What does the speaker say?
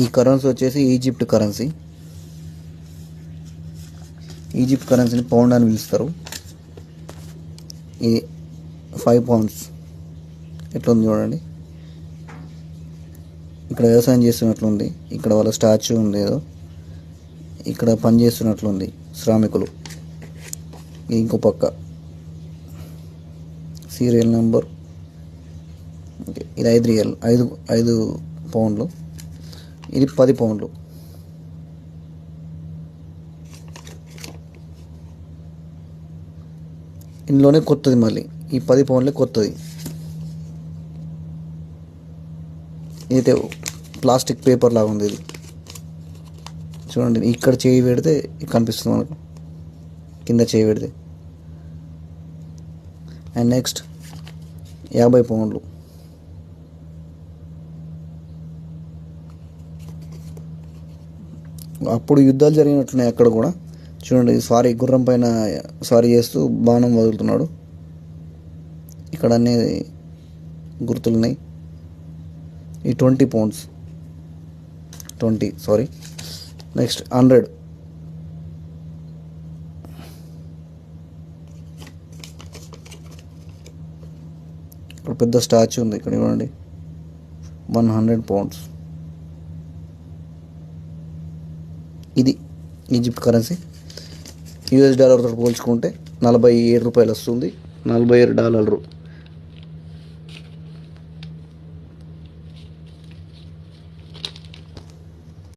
ఈ కరెన్సీ వచ్చేసి Egypt currency. Egypt కరెన్సీని పౌండ్ అని పిలుస్తారు. ఇది 5 పౌండ్స్ ఎట్లా ఉంది చూడండి. ఇక్కడ వ్యవసాయం చేస్తున్నట్లుంది. ఇక్కడ వాళ్ళ స్టాచ్యూ ఉంది ఏదో. ఇక్కడ పని చేస్తున్నట్లుంది శ్రామికులు. ఇంకో పక్క సీరియల్ నెంబర్. ఇది 5 రియల్, 5 పౌండ్లు. ఇది 10 పౌండ్లు. ఇందులోనే కొత్తది, మళ్ళీ ఈ 10 పౌండ్లే కొత్తది. ఇదైతే ప్లాస్టిక్ పేపర్ లాగా ఉంది. ఇది చూడండి, ఇక్కడ చేయి పెడితే కనిపిస్తుంది మనకు, కింద చేయి పెడితే. And next 50 పౌండ్లు. అప్పుడు యుద్ధాలు జరిగినట్టున్నాయి అక్కడ కూడా. చూడండి, గుర్రం పైన స్వారీ చేస్తూ బాణం వదులుతున్నాడు. ఇక్కడ అన్ని గుర్తులున్నాయి. ఈ 20 పౌండ్స్, 20 సారీ. నెక్స్ట్ 100. ఇక్కడ పెద్ద స్టాచ్యూ ఉంది. ఇక్కడ చూడండి, 100 పౌండ్స్. ఇది ఈజిప్ట్ కరెన్సీ. US డాలర్తో పోల్చుకుంటే 47 రూపాయలు వస్తుంది. $47.